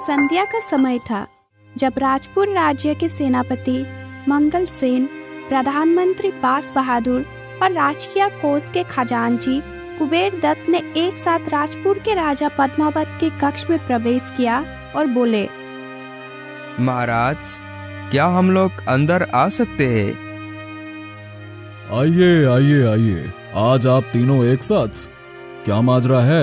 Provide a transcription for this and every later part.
संध्या का समय था जब राजपुर राज्य के सेनापति मंगल सेन, प्रधानमंत्री बास बहादुर और राजकीय कोष के खजांची कुबेर दत्त ने एक साथ राजपुर के राजा पद्मावत के कक्ष में प्रवेश किया और बोले, महाराज, क्या हम लोग अंदर आ सकते हैं? आइए आइए आइए, आज आप तीनों एक साथ, क्या माजरा है?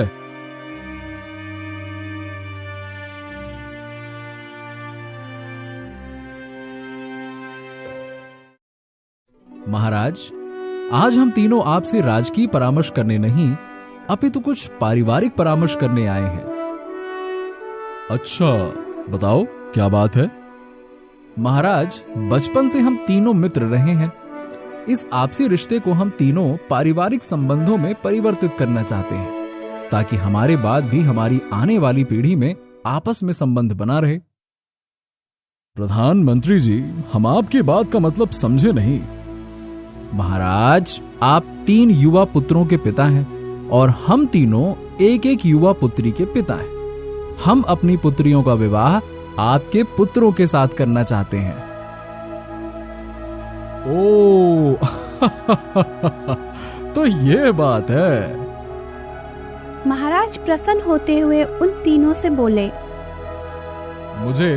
महाराज, आज हम तीनों आपसे राजकीय परामर्श करने नहीं, अपितु कुछ पारिवारिक परामर्श करने आए हैं। अच्छा, बताओ क्या बात है? महाराज, बचपन से हम तीनों मित्र रहे हैं। इस आपसी रिश्ते को हम तीनों पारिवारिक संबंधों में परिवर्तित करना चाहते हैं, ताकि हमारे बाद भी हमारी आने वाली पीढ़ी में आपस में संबंध बना रहे। प्रधानमंत्री जी, हम आपकी बात का मतलब समझे नहीं। महाराज, आप 3 युवा पुत्रों के पिता हैं और हम तीनों एक एक युवा पुत्री के पिता हैं। हम अपनी पुत्रियों का विवाह आपके पुत्रों के साथ करना चाहते हैं। ओह, तो ये बात है। महाराज प्रसन्न होते हुए उन तीनों से बोले, मुझे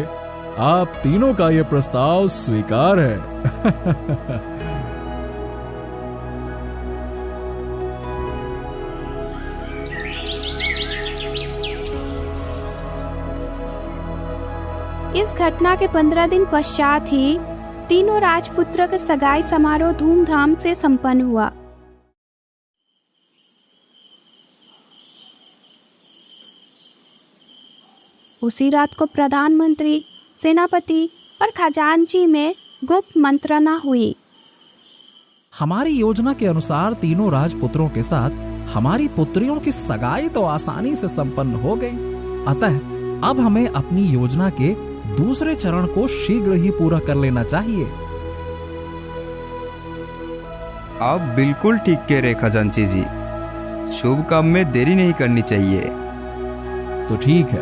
आप तीनों का यह प्रस्ताव स्वीकार है। इस घटना के 15 दिन पश्चात ही तीनों राजपुत्र का सगाई समारोह धूमधाम से संपन्न हुआ। उसी रात को प्रधानमंत्री, सेनापति और खजांची में गुप्त मंत्रणा हुई। हमारी योजना के अनुसार तीनों राजपुत्रों के साथ हमारी पुत्रियों की सगाई तो आसानी से संपन्न हो गई। अतः अब हमें अपनी योजना के दूसरे चरण को शीघ्र ही पूरा कर लेना चाहिए। आप बिल्कुल ठीक कह रहे खजांची जी, शुभ काम में देरी नहीं करनी चाहिए। तो ठीक है,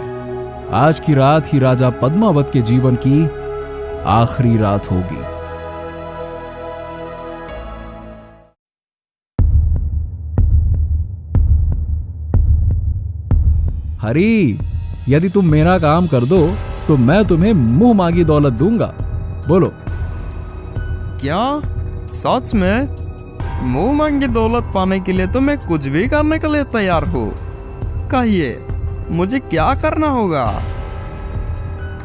आज की रात ही राजा पद्मावत के जीवन की आखिरी रात होगी। हरी, यदि तुम मेरा काम कर दो तो मैं तुम्हें मुंह मांगी दौलत दूंगा। बोलो। क्या सच में? मुंह मांगी दौलत पाने के लिए तो मैं कुछ भी करने के लिए तैयार हूँ। कहिए, मुझे क्या करना होगा?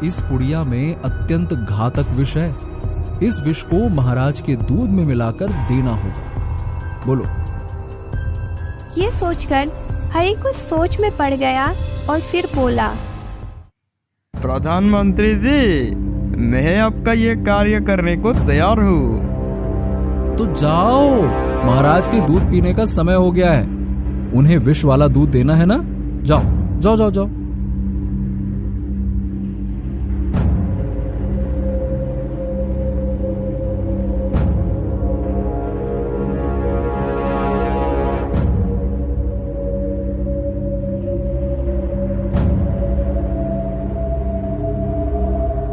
इस पुड़िया में अत्यंत घातक विष है। इस विष को महाराज के दूध में मिलाकर देना होगा। बोलो। ये सोचकर हरी कुछ सोच में पड़ गया और फिर बोला, प्रधानमंत्री जी, मैं आपका ये कार्य करने को तैयार हूँ। तो जाओ, महाराज के दूध पीने का समय हो गया है। उन्हें विष वाला दूध देना है ना? जाओ जाओ जाओ जाओ।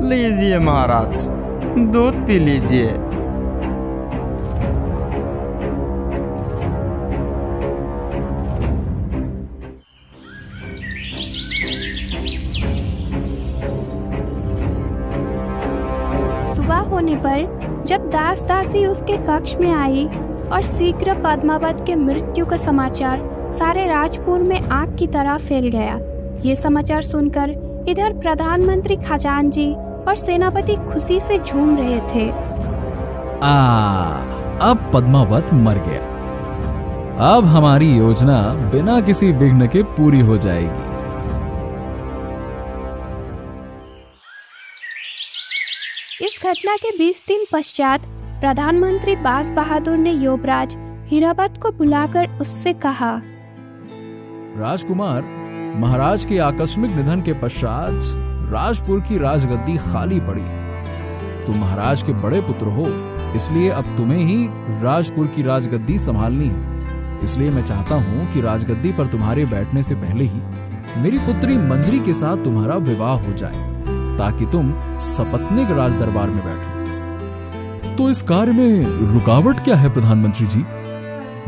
लीजिए महाराज, दूध पी लीजिए। सुबह होने पर जब दास दासी उसके कक्ष में आई और शीघ्र पद्मावत के मृत्यु का समाचार सारे राजपुर में आग की तरह फैल गया। ये समाचार सुनकर इधर प्रधानमंत्री खजांची और सेनापति खुशी से झूम रहे थे। अब पद्मावत मर गया। अब हमारी योजना बिना किसी विघ्न के पूरी हो जाएगी। इस घटना के 20 दिन पश्चात प्रधानमंत्री बास बहादुर ने युवराज हीरावत को बुलाकर उससे कहा, राजकुमार, महाराज के आकस्मिक निधन के पश्चात राजपुर की राजगद्दी खाली पड़ी। तुम महाराज के बड़े पुत्र हो, इसलिए अब तुम्हें ही राजपुर की राजगद्दी संभालनी है। इसलिए मैं चाहता हूं कि राजगद्दी पर तुम्हारे बैठने से पहले ही मेरी पुत्री मंजरी के साथ तुम्हारा विवाह हो जाए ताकि तुम सपत्नीक राज दरबार में बैठो। तो इस कार्य में रुकावट क्या है प्रधानमंत्री जी?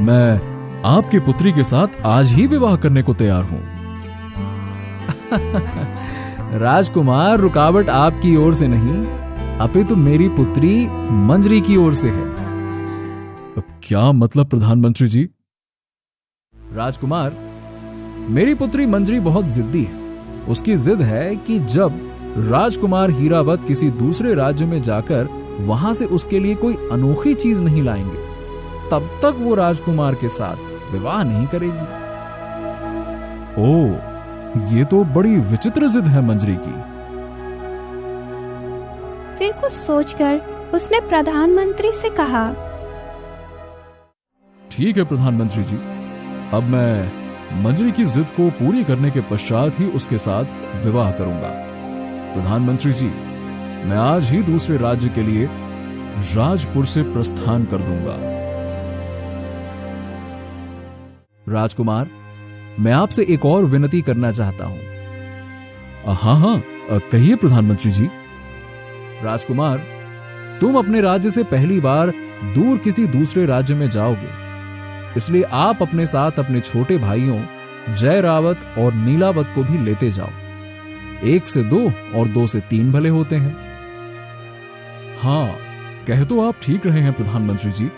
मैं आपकी पुत्री के साथ आज ही विवाह करने को तैयार हूं। राजकुमार, रुकावट आपकी ओर से नहीं अपितु मेरी पुत्री मंजरी की ओर से है। क्या मतलब प्रधानमंत्री जी? राजकुमार, मेरी पुत्री मंजरी बहुत जिद्दी है। उसकी जिद है कि जब राजकुमार हीरावत किसी दूसरे राज्य में जाकर वहां से उसके लिए कोई अनोखी चीज नहीं लाएंगे, तब तक वो राजकुमार के साथ विवाह नहीं करेगी। ओह, ये तो बड़ी विचित्र जिद है मंजरी की। फिर कुछ सोचकर उसने प्रधानमंत्री से कहा, ठीक है प्रधानमंत्री जी, अब मैं मंजरी की जिद को पूरी करने के पश्चात ही उसके साथ विवाह करूंगा। प्रधानमंत्री जी, मैं आज ही दूसरे राज्य के लिए राजपुर से प्रस्थान कर दूंगा। राजकुमार, मैं आपसे एक और विनती करना चाहता हूं। हाँ, कहिए प्रधानमंत्री जी। राजकुमार, तुम अपने राज्य से पहली बार दूर किसी दूसरे राज्य में जाओगे, इसलिए आप अपने साथ अपने छोटे भाइयों जय रावत और नीलावत को भी लेते जाओ। 1 से 2 और 2 से 3 भले होते हैं। हाँ, कह तो आप ठीक रहे हैं प्रधानमंत्री जी।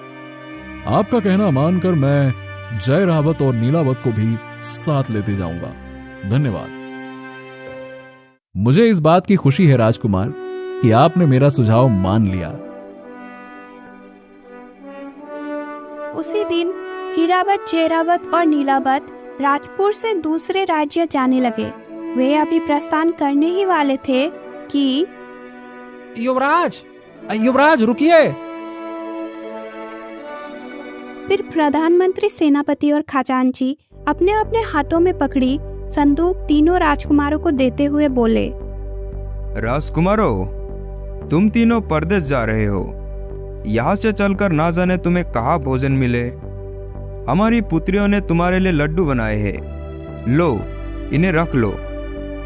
आपका कहना मानकर मैं जय रावत और नीलावत को भी साथ लेते जाऊंगा। धन्यवाद। मुझे इस बात की खुशी है राजकुमार कि आपने मेरा सुझाव मान लिया। उसी दिन हीरावत, जयरावत और नीलावत राजपुर से दूसरे राज्य जाने लगे। वे अभी प्रस्थान करने ही वाले थे कि युवराज रुकिए। फिर प्रधानमंत्री, सेनापति और खजांची अपने अपने हाथों में पकड़ी संदूक तीनों राजकुमारों को देते हुए बोले, राजकुमारों, तुम तीनों परदेश जा रहे हो। यहाँ से चलकर ना जाने तुम्हें कहाँ भोजन मिले। हमारी पुत्रियों ने तुम्हारे लिए लड्डू बनाए हैं। लो, इन्हें रख लो।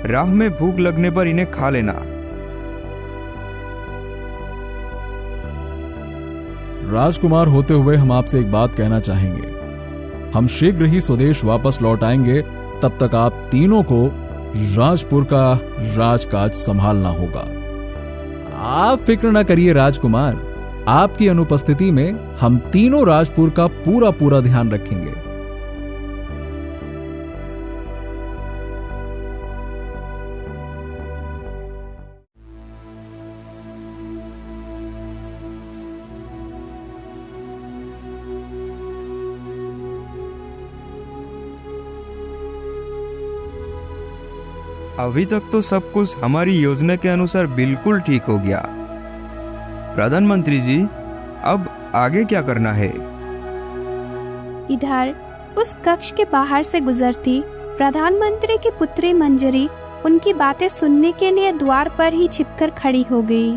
राह में भूख लगने पर इन्हें खा लेना। राजकुमार होते हुए हम आपसे एक बात कहना चाहेंगे। हम शीघ्र ही स्वदेश वापस लौट आएंगे। तब तक आप तीनों को राजपुर का राजकाज संभालना होगा। आप फिक्र न करिए राजकुमार, आपकी अनुपस्थिति में हम तीनों राजपुर का पूरा ध्यान रखेंगे। अभी तक तो सब कुछ हमारी योजना के अनुसार बिल्कुल ठीक हो गया। प्रधानमंत्री जी, अब आगे क्या करना है? इधर उस कक्ष के बाहर से गुजरती प्रधानमंत्री की पुत्री मंजरी उनकी बातें सुनने के लिए द्वार पर ही छिपकर खड़ी हो गई।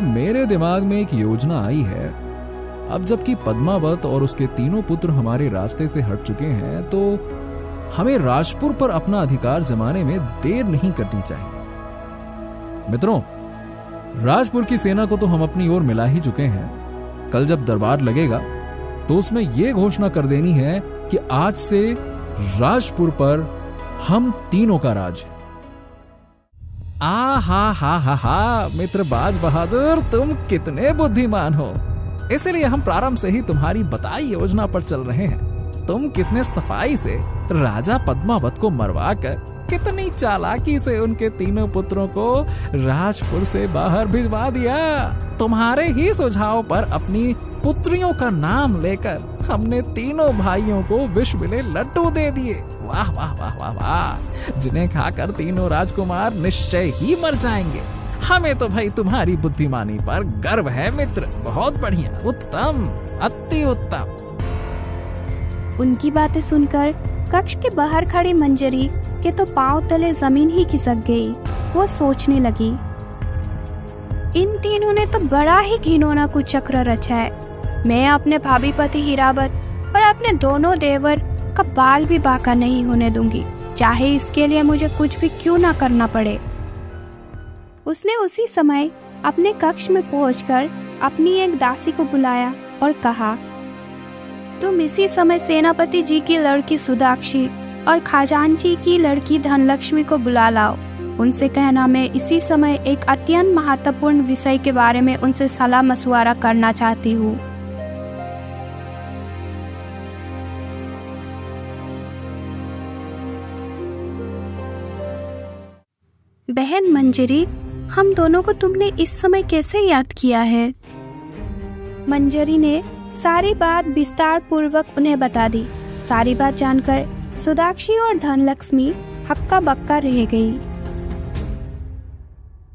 मेरे दिमाग में एक योजना आई है। अब जबकि पद्मावत और उसके तीनों पुत्र हमारे रास्ते से हट चुके हैं, तो हमें राजपुर पर अपना अधिकार जमाने में देर नहीं करनी चाहिए। मित्रों, राजपुर की सेना को तो हम अपनी ओर मिला ही चुके हैं। कल जब दरबार लगेगा तो उसमें यह घोषणा कर देनी है कि आज से राजपुर पर हम तीनों का राज है। हा मित्र बाज बहादुर, तुम कितने बुद्धिमान हो। इसलिए हम प्रारंभ से ही तुम्हारी बताई योजना पर चल रहे हैं। तुम कितने सफाई से राजा पद्मावत को मरवाकर, कितनी चालाकी से उनके तीनों पुत्रों को राजपुर से बाहर भिजवा दिया। तुम्हारे ही सुझाव पर अपनी पुत्रियों का नाम लेकर हमने तीनों भाइयों को विष मिले लड्डू दे दिए। वाह वाह वाह वाह वाह, जिन्हें खाकर तीनों राजकुमार निश्चय ही मर जाएंगे। हमें तो भाई तुम्हारी बुद्धिमानी पर गर्व है मित्र। बहुत बढ़िया, उत्तम, अति उत्तम। उनकी बातें सुनकर कक्ष के बाहर खड़ी मंजरी के तो पांव तले जमीन ही खिसक गई। वो सोचने लगी, इन तीनों ने तो बड़ा ही घिनौना कुछ चक्र रचा है। मैं अपने भाभी पति हीरावत और अपने दोनों देवर का बाल भी बाका नहीं होने दूंगी। चाहे इसके लिए मुझे कुछ भी क्यों ना करना पड़े। उसने उसी समय अपने कक्ष में पहुंचकर अपनी एक दासी को बुलाया और कहा, तुम इसी समय सेनापति जी की लड़की सुदाक्षी और खजांची की लड़की धनलक्ष्मी को बुला लाओ। उनसे कहना मैं इसी समय एक अत्यंत महत्वपूर्ण विषय के बारे में उनसे सलाह मशवरा करना चाहती हूँ। बहन मंजरी, हम दोनों को तुमने इस समय कैसे याद किया है? मंजरी ने सारी बात विस्तार पूर्वक उन्हें बता दी। सारी बात जानकर सुदाक्षी और धनलक्ष्मी हक्का बक्का रह गई।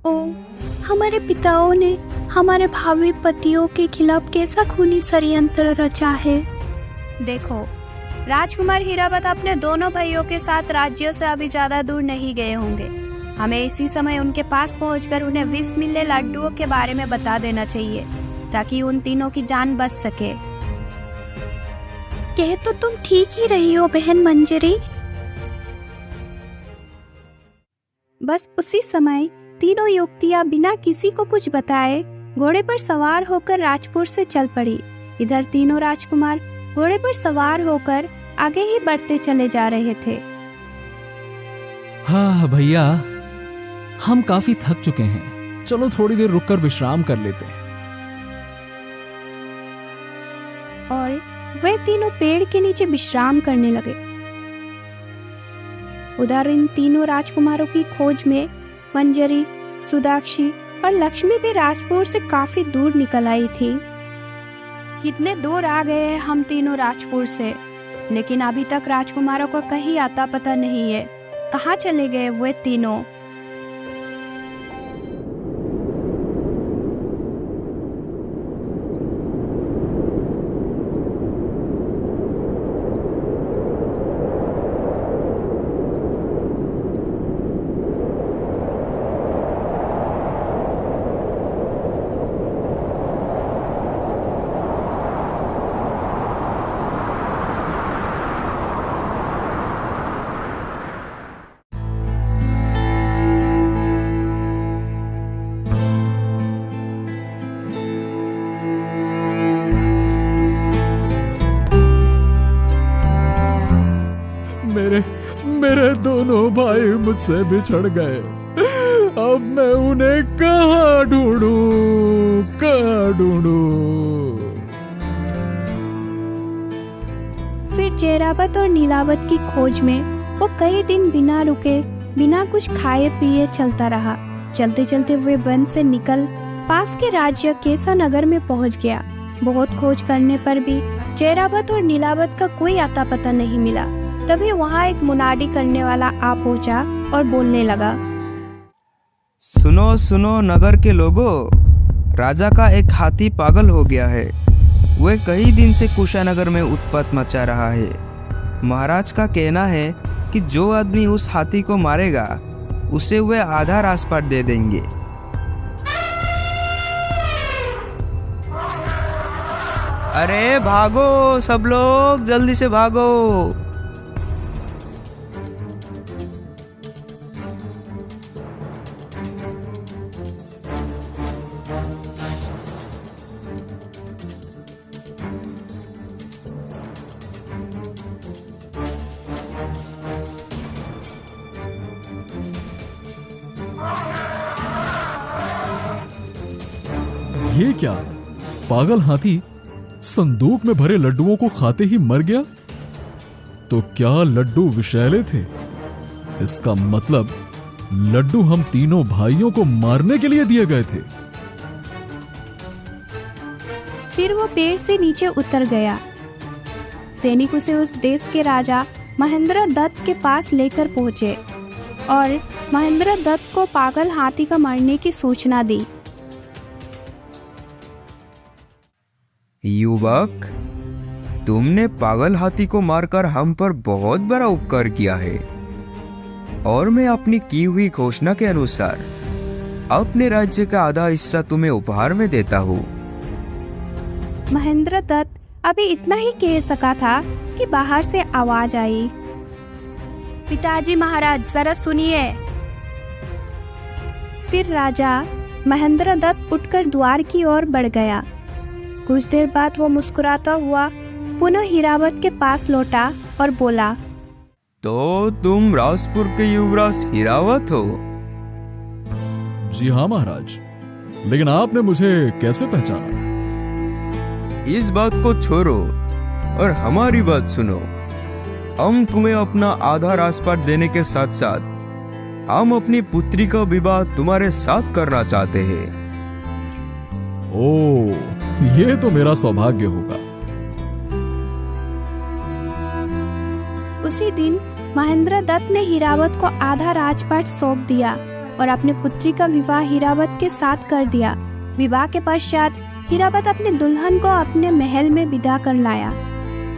ओ, हमारे पिताओं ने हमारे भावी पतियों के खिलाफ कैसा खूनी षड्यंत्र रचा है। देखो, राजकुमार हीरावत अपने दोनों भाइयों के साथ राज्य से अभी ज्यादा दूर नहीं गए होंगे। हमें इसी समय उनके पास पहुंचकर उन्हें 20 मिले लड्डुओं के बारे में बता देना चाहिए ताकि उन तीनों की जान बच सके। कह तो तुम ठीक ही रही हो बहन मंजरी। बस उसी समय तीनों युवतियां बिना किसी को कुछ बताए घोड़े पर सवार होकर राजपुर से चल पड़ी। इधर तीनों राजकुमार घोड़े पर सवार होकर आगे ही बढ़ते चले जा रहे थे। हाँ भैया, हम काफी थक चुके हैं, चलो थोड़ी देर रुककर विश्राम कर लेते हैं। और वे तीनों पेड़ के नीचे विश्राम करने लगे। उधर इन तीनों राजकुमारों की खोज में मंजरी, सुदाक्षी और लक्ष्मी भी राजपुर से काफी दूर निकल आई थी। कितने दूर आ गए हैं हम तीनों राजपुर से, लेकिन अभी तक राजकुमारों को कहीं आता पता नहीं है। कहाँ चले गए वे तीनों? मेरे दोनों भाई मुझसे बिछड़ गए। अब मैं उन्हें कहाँ ढूंढूं? फिर चेरावत और नीलावत की खोज में वो कई दिन बिना रुके, बिना कुछ खाए पिए चलता रहा। चलते चलते वे वन से निकल पास के राज्य केसानगर में पहुंच गया। बहुत खोज करने पर भी चेरावत और नीलावत का कोई आता पता नहीं मिला। तभी वहाँ एक मुनादी करने वाला आ पहुंचा और बोलने लगा, सुनो सुनो नगर के लोगों, राजा का एक हाथी पागल हो गया है। वह कई दिन से कुशानगर में उत्पात मचा रहा है। महाराज का कहना है कि जो आदमी उस हाथी को मारेगा उसे वे आधा राजपाट दे देंगे। अरे भागो सब लोग, जल्दी से भागो। ये क्या? पागल हाथी संदूक में भरे लड्डुओं को खाते ही मर गया? तो क्या लड्डू विषैले थे? इसका मतलब लड्डू हम तीनों भाइयों को मारने के लिए दिए गए थे। फिर वो पेड़ से नीचे उतर गया। सैनिक उसे उस देश के राजा महेंद्र दत्त के पास लेकर पहुंचे और महेंद्र दत्त को पागल हाथी का मरने की सूचना दी। युवक, तुमने पागल हाथी को मारकर हम पर बहुत बड़ा उपकार किया है और मैं अपनी की हुई घोषणा के अनुसार अपने राज्य का आधा हिस्सा तुम्हें उपहार में देता हूँ। महेंद्र दत्त अभी इतना ही कह सका था कि बाहर से आवाज आई, पिताजी महाराज जरा सुनिए। फिर राजा महेंद्रदत्त उठकर द्वार की ओर बढ़ गया। कुछ देर बाद वो मुस्कुराता हुआ पुनः हीरावत के पास लौटा और बोला, तो तुम राजपुर के युवराज हीरावत हो? जी हाँ महाराज, लेकिन आपने मुझे कैसे पहचाना? इस बात को छोड़ो और हमारी बात सुनो। हम तुम्हें अपना आधा राजपाट देने के साथ साथ हम अपनी पुत्री का विवाह तुम्हारे साथ करना चाहते हैं। ओह, ये तो मेरा सौभाग्य होगा। उसी दिन महेंद्रदत्त ने हीरावत को आधा राजपाट सौंप दिया और अपने पुत्री का विवाह हीरावत के साथ कर दिया। विवाह के पश्चात हीरावत अपने दुल्हन को अपने महल में विदा कर लाया।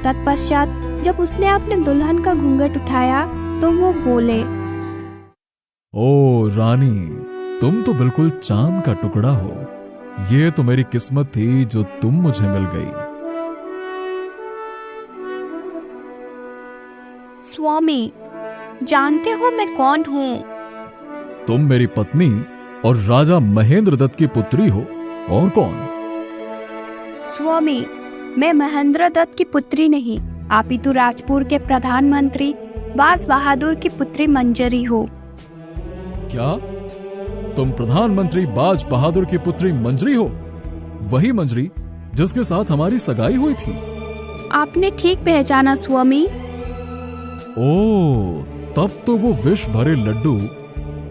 तत्पश्चात जब उसने अपने दुल्हन का घूंघट उठाया तो वो बोले, ओ रानी, तुम तो बिल्कुल चांद का टुकड़ा हो। ये तो मेरी किस्मत थी जो तुम मुझे मिल गई। स्वामी, जानते हो मैं कौन हूँ? तुम मेरी पत्नी और राजा महेंद्रदत्त की पुत्री हो। और कौन? स्वामी, मैं महेंद्रदत्त की पुत्री नहीं, अपितु राजपुर के प्रधानमंत्री बाज बहादुर की पुत्री मंजरी हो। क्या तुम प्रधानमंत्री बाज बहादुर की पुत्री मंजरी हो? वही मंजरी जिसके साथ हमारी सगाई हुई थी? आपने ठीक पहचाना स्वामी। ओह, तब तो वो विष भरे लड्डू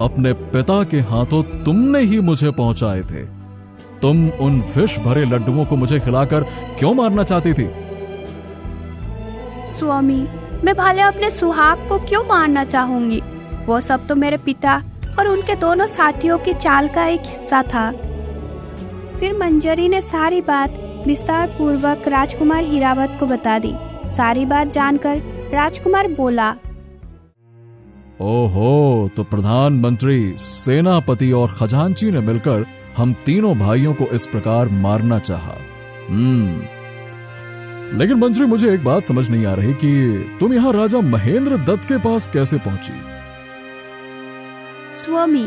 अपने पिता के हाथों तुमने ही मुझे पहुंचाए थे। तुम उन विष भरे लड्डुओं को मुझे खिलाकर क्यों मारना चाहती थी? स्वामी, मैं भले अपने सुहाग को क्यों मारना चाहूंगी? वो सब तो मेरे पिता और उनके दोनों साथियों की चाल का एक हिस्सा था। फिर मंजरी ने सारी बात विस्तार पूर्वक राजकुमार हीरावत को बता दी। सारी बात जानकर राजकुमार बोला, ओहो, तो प्रधानमंत्री, सेनापति और खजांची ने मिलकर हम तीनों भाइयों को इस प्रकार मारना चाहा। लेकिन मंत्री, मुझे एक बात समझ नहीं आ रही कि तुम यहाँ राजा महेंद्रदत्त के पास कैसे पहुंची? स्वामी,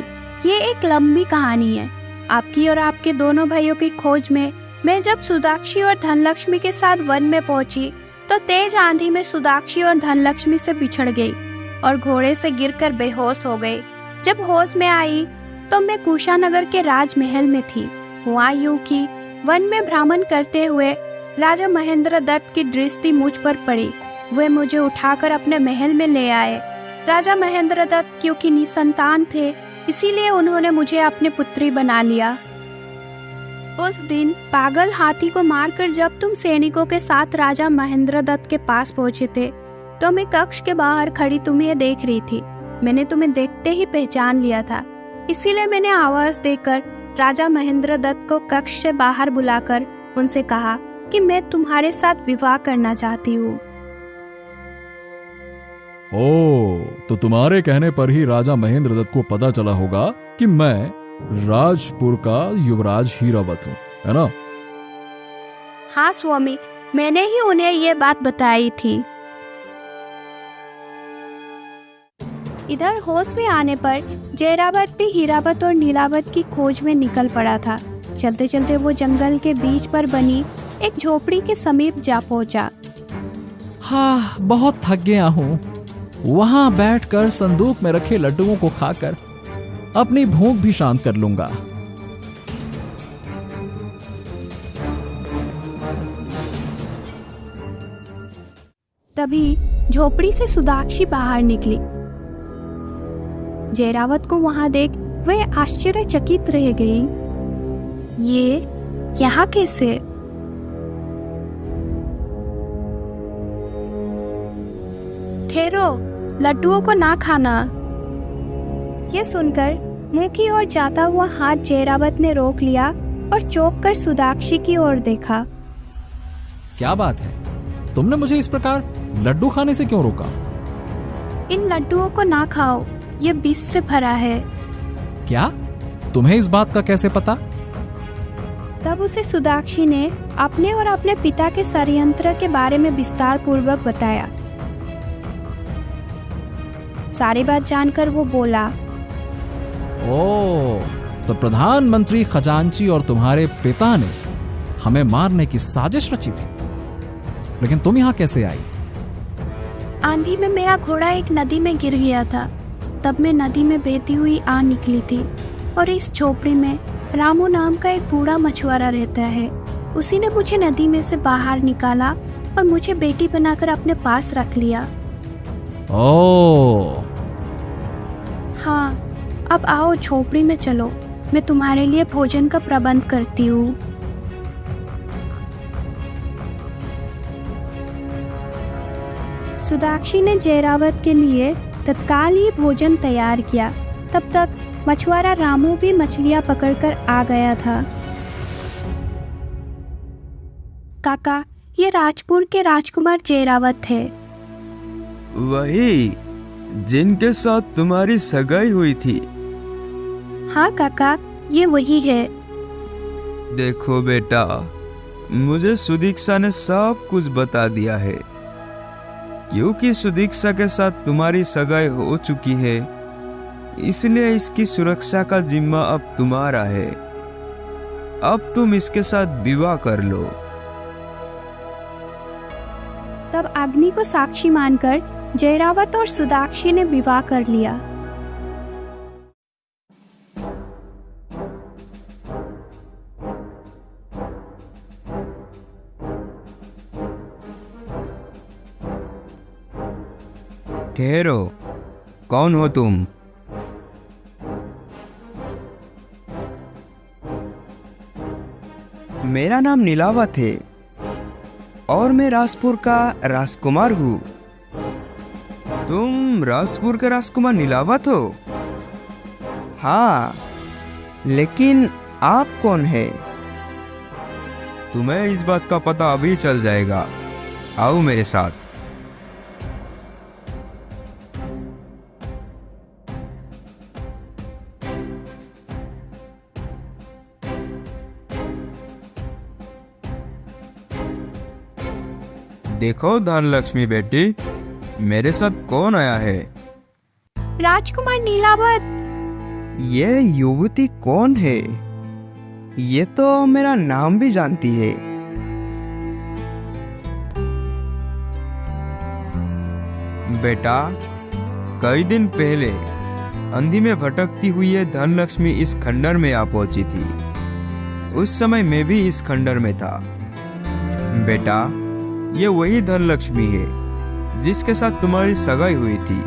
ये एक लंबी कहानी है। आपकी और आपके दोनों भाइयों की खोज में मैं जब सुदाक्षी और धनलक्ष्मी के साथ वन में पहुंची तो तेज आंधी में सुदाक्षी और धनलक्ष्मी से बिछड़ गई और घोड़े से गिरकर बेहोश हो गई। जब होश में आई तो मैं कुशानगर के राजमहल में थी। हुआ यूं कि वन में भ्रमण करते हुए राजा महेंद्रदत्त की दृष्टि मुझ पर पड़ी। वे मुझे उठाकर अपने महल में ले आए। राजा महेंद्रदत्त क्योंकि निसंतान थे, इसीलिए उन्होंने मुझे अपनी पुत्री बना लिया। उस दिन पागल हाथी को मारकर जब तुम सैनिकों के साथ राजा महेंद्रदत्त के पास पहुंचे थे तो मैं कक्ष के बाहर खड़ी तुम्हें देख रही थी। मैंने तुम्हें देखते ही पहचान लिया था, इसीलिए मैंने आवाज देकर राजा महेंद्रदत्त को कक्ष से बाहर बुलाकर उनसे कहा कि मैं तुम्हारे साथ विवाह करना चाहती हूँ। ओह, तो तुम्हारे कहने पर ही राजा महेंद्रदत्त को पता चला होगा कि मैं राजपुर का युवराज हीरावत हूँ, है ना? हाँ स्वामी, मैंने ही उन्हें ये बात बताई थी। इधर होश में आने पर जयरावत भी हीरावत और नीलावत की खोज में निकल पड़ा था। चलते चलते वो जंगल के बीच पर बनी एक झोपड़ी के समीप जा पहुंचा। हाँ, बहुत थक गया हूँ। वहां बैठकर संदूक में रखे लड्डुओं को खाकर अपनी भूख भी शांत कर लूंगा। तभी झोपड़ी से सुदाक्षी बाहर निकली। जयरावत को वहां देख वह आश्चर्यचकित रह गई। ये यहाँ कैसे? ठहरो, लड्डुओं को ना खाना। ये सुनकर मुंह की ओर जाता हुआ हाथ जयरावत ने रोक लिया और चौंक कर सुदाक्षी की ओर देखा। क्या बात है, तुमने मुझे इस प्रकार लड्डू खाने से क्यों रोका? इन लड्डुओं को ना खाओ, ये विष से भरा है। क्या? तुम्हें इस बात का कैसे पता? तब उसे सुदाक्षी ने अपने और अपने पिता के षड्यंत्र के बारे में विस्तार पूर्वक बताया। सारी बात जानकर वो बोला, ओ, तो प्रधानमंत्री खजांची और तुम्हारे पिता ने हमें मारने की साजिश रची थी, लेकिन तुम यहां कैसे आई? आंधी में मेरा घोड़ा एक नदी में गिर गया था। तब मैं नदी में बहती हुई आ निकली थी और इस झोपड़ी में रामू नाम का एक बूढ़ा मछुआरा रहता है। उसी ने मुझे नदी में से बाहर निकाला और मुझे बेटी बनाकर अपने पास रख लिया। ओ, हाँ, अब आओ झोपड़ी में चलो, मैं तुम्हारे लिए भोजन का प्रबंध करती हूँ। सुदाक्षी ने जयरावत के लिए तत्काल ही भोजन तैयार किया। तब तक मछुआरा रामू भी मछलियां पकड़कर आ गया था। काका, ये राजपुर के राजकुमार जयरावत थे। वही जिनके साथ तुम्हारी सगाई हुई थी? हाँ काका, ये वही है। देखो बेटा, मुझे सुदीक्षा ने सब कुछ बता दिया है। क्योंकि सुदीक्षा के साथ तुम्हारी सगाई हो चुकी है, इसलिए इसकी सुरक्षा का जिम्मा अब तुम्हारा है। अब तुम इसके साथ विवाह कर लो। तब अग्नि को साक्षी मानकर जयरावत और सुदाक्षी ने विवाह कर लिया। ठहरो, कौन हो तुम? मेरा नाम नीलावत है और मैं राजपुर का राजकुमार हूँ। तुम राजपुर के राजकुमार नीलावत हो? हाँ, लेकिन आप कौन है? तुम्हें इस बात का पता अभी चल जाएगा। आओ मेरे साथ। देखो धनलक्ष्मी बेटी, मेरे साथ कौन आया है? राजकुमार नीलावत। ये युवती कौन है? ये तो मेरा नाम भी जानती है। बेटा, कई दिन पहले अंधी में भटकती हुई ये धनलक्ष्मी इस खंडर में आ पहुंची थी। उस समय मैं भी इस खंडर में था। बेटा, ये वही धनलक्ष्मी है जिसके साथ तुम्हारी सगाई हुई थी।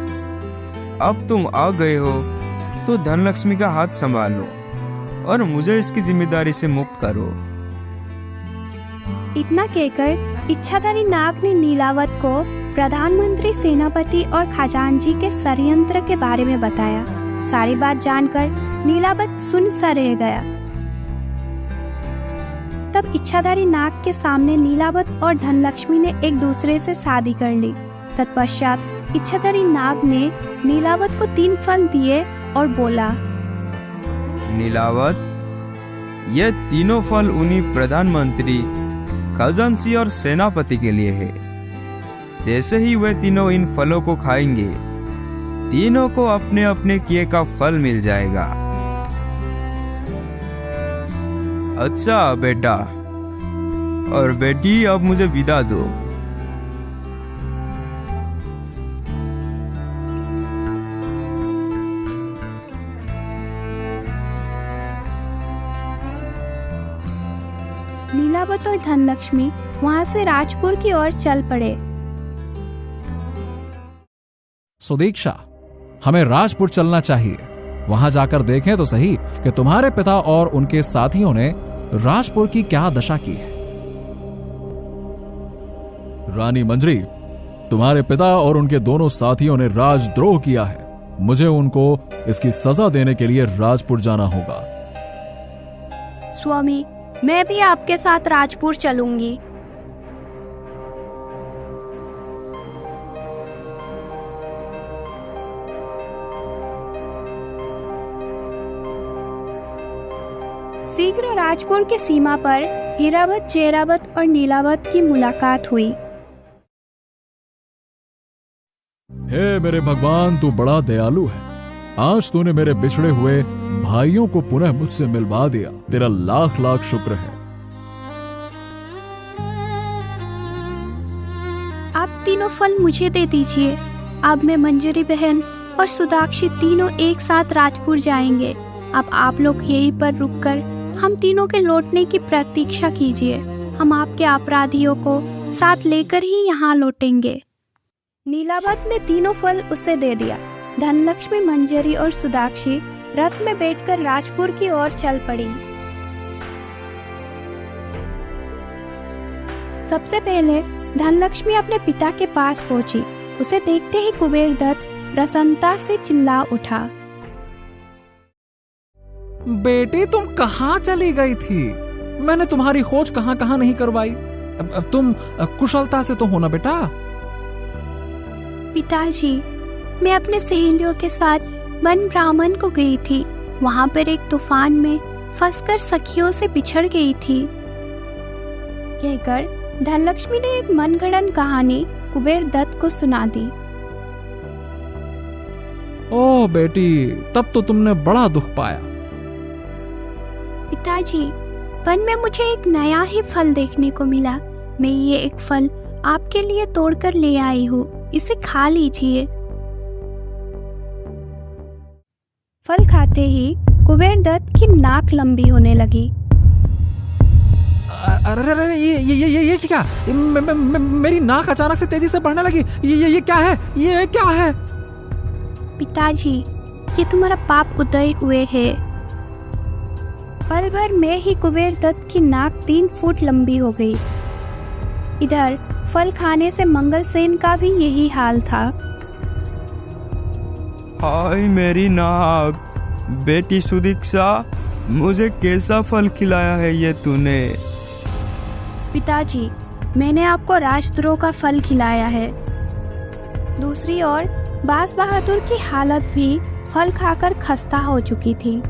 अब तुम आ गए हो तो धनलक्ष्मी का हाथ संभालो और मुझे इसकी जिम्मेदारी से मुक्त करो। इतना कहकर इच्छाधारी नाग ने नीलावत को प्रधानमंत्री, सेनापति और खजांची के षड्यंत्र के बारे में बताया। सारी बात जानकर नीलावत सुन सा रह गया। तब इच्छाधारी नाग के सामने नीलावत और धनलक्ष्मी ने एक दूसरे से शादी कर ली। तत्पश्चात इच्छाधारी नाग ने नीलावत को 3 फल दिए और बोला, नीलावत, ये तीनों फल उन्हीं प्रधानमंत्री, खजांची और सेनापति के लिए है। जैसे ही वे तीनों इन फलों को खाएंगे, तीनों को अपने अपने किए का फल मिल जाएगा। अच्छा बेटा और बेटी, अब मुझे विदा दो। नीलावत और धनलक्ष्मी वहां से राजपुर की ओर चल पड़े। सुदीक्षा, हमें राजपुर चलना चाहिए। वहां जाकर देखें तो सही कि तुम्हारे पिता और उनके साथियों ने राजपुर की क्या दशा की है। रानी मंजरी, तुम्हारे पिता और उनके दोनों साथियों ने राजद्रोह किया है। मुझे उनको इसकी सजा देने के लिए राजपुर जाना होगा। स्वामी, मैं भी आपके साथ राजपुर चलूंगी। शीघ्र राजपुर की सीमा पर हीरावत, जयरावत और नीलावत की मुलाकात हुई। हे मेरे भगवान, तू बड़ा दयालु है। आज तूने मेरे बिछड़े हुए भाइयों को पुनः मुझसे मिलवा दिया। तेरा लाख लाख शुक्र है। आप तीनों फल मुझे दे दीजिए। अब मैं मंजरी बहन और सुदाक्षी तीनों एक साथ राजपुर जाएंगे। अब आप लोग यहीं पर रुककर हम तीनों के लौटने की प्रतीक्षा कीजिए। हम आपके अपराधियों को साथ लेकर ही यहाँ लौटेंगे। नीलावत ने तीनों फल उसे दे दिया। धनलक्ष्मी, मंजरी और सुदाक्षी रथ में बैठकर राजपुर की ओर चल पड़ी। सबसे पहले धनलक्ष्मी अपने पिता के पास पहुंची। उसे देखते ही कुबेर दत्त प्रसन्नता से चिल्ला उठा। बेटी, तुम कहाँ चली गई थी? मैंने तुम्हारी खोज कहाँ कहाँ नहीं करवाई। अब तुम कुशलता से तो हो ना बेटा? पिताजी, मैं अपने सहेलियों के साथ वन ब्राह्मण को गई थी। वहां पर एक तूफान में फंसकर सखियों से बिछड़ गई थी। कहकर धनलक्ष्मी ने एक मनगढ़ंत कहानी कुबेर दत्त को सुना दी। ओह बेटी, तब तो तुमने बड़ा दुख पाया। पिताजी, वन में मुझे एक नया ही फल देखने को मिला। मैं ये एक फल आपके लिए तोड़कर ले आई हूँ, इसे खा लीजिए। फल खाते ही कुबेर दत्त की नाक लंबी होने लगी। अरे ये क्या? मेरी नाक अचानक से तेजी से बढ़ने लगी। ये क्या है? ये क्या है? पिताजी, ये तुम्हारा पाप उदय हुए है। पल भर में ही कुबेर दत्त की नाक 3 फुट लंबी हो गई। इधर फल खाने से मंगलसेन का भी यही हाल था। हाय मेरी नाक। बेटी सुदीक्षा, मुझे कैसा फल खिलाया है ये तूने? पिताजी, मैंने आपको राजद्रोह का फल खिलाया है। दूसरी ओर बास बहादुर की हालत भी फल खाकर खस्ता हो चुकी थी।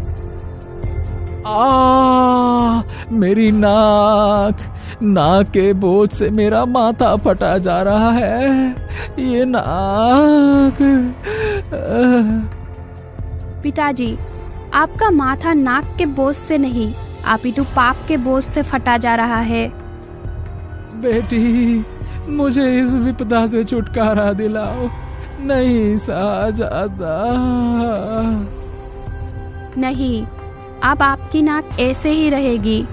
मेरी नाक के बोझ से मेरा माथा फटा जा रहा है। ये नाक। पिताजी, आपका माथा नाक के बोझ से नहीं, अपितु पाप के बोझ से फटा जा रहा है। बेटी, मुझे इस विपदा से छुटकारा दिलाओ, नहीं सहा जाता। नहीं, अब आपकी नाक ऐसे ही रहेगी।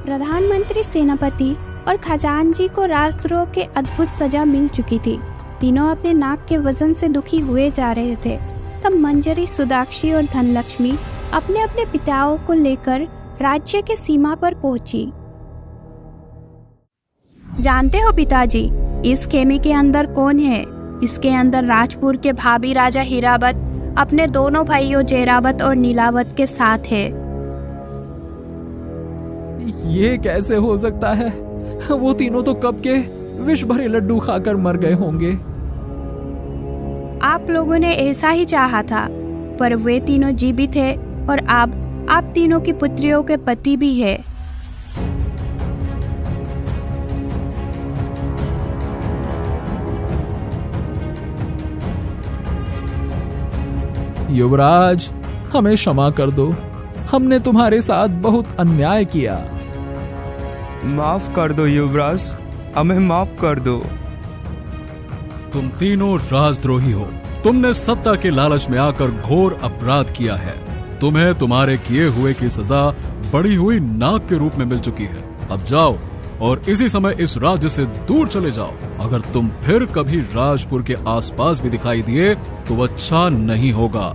प्रधानमंत्री, सेनापति और खजांची को राजद्रोह के अद्भुत सजा मिल चुकी थी। तीनों अपने नाक के वजन से दुखी हुए जा रहे थे। तब मंजरी, सुदाक्षी और धनलक्ष्मी अपने अपने पिताओं को लेकर राज्य के सीमा पर पहुंची। जानते हो पिताजी, इस खेमे के अंदर कौन है? इसके अंदर राजपुर के भाभी राजा हीरावत अपने दोनों भाइयों जयरावत और नीलावत के साथ है। ये कैसे हो सकता है? वो तीनों तो कब के विष भरे लड्डू खाकर मर गए होंगे। आप लोगों ने ऐसा ही चाहा था, पर वे तीनों जीवित है और अब आप तीनों की पुत्रियों के पति भी है। युवराज, हमें क्षमा कर दो। हमने तुम्हारे साथ बहुत अन्याय किया। माफ कर दो युवराज, हमें माफ कर दो। तुम तीनों राजद्रोही हो। तुमने सत्ता के लालच में आकर घोर अपराध किया है। तुम्हें तुम्हारे किए हुए की सजा बढ़ी हुई नाक के रूप में मिल चुकी है। अब जाओ और इसी समय इस राज्य से दूर चले जाओ। अगर तुम फिर कभी राजपुर के आसपास भी दिखाई दिए तो अच्छा नहीं होगा।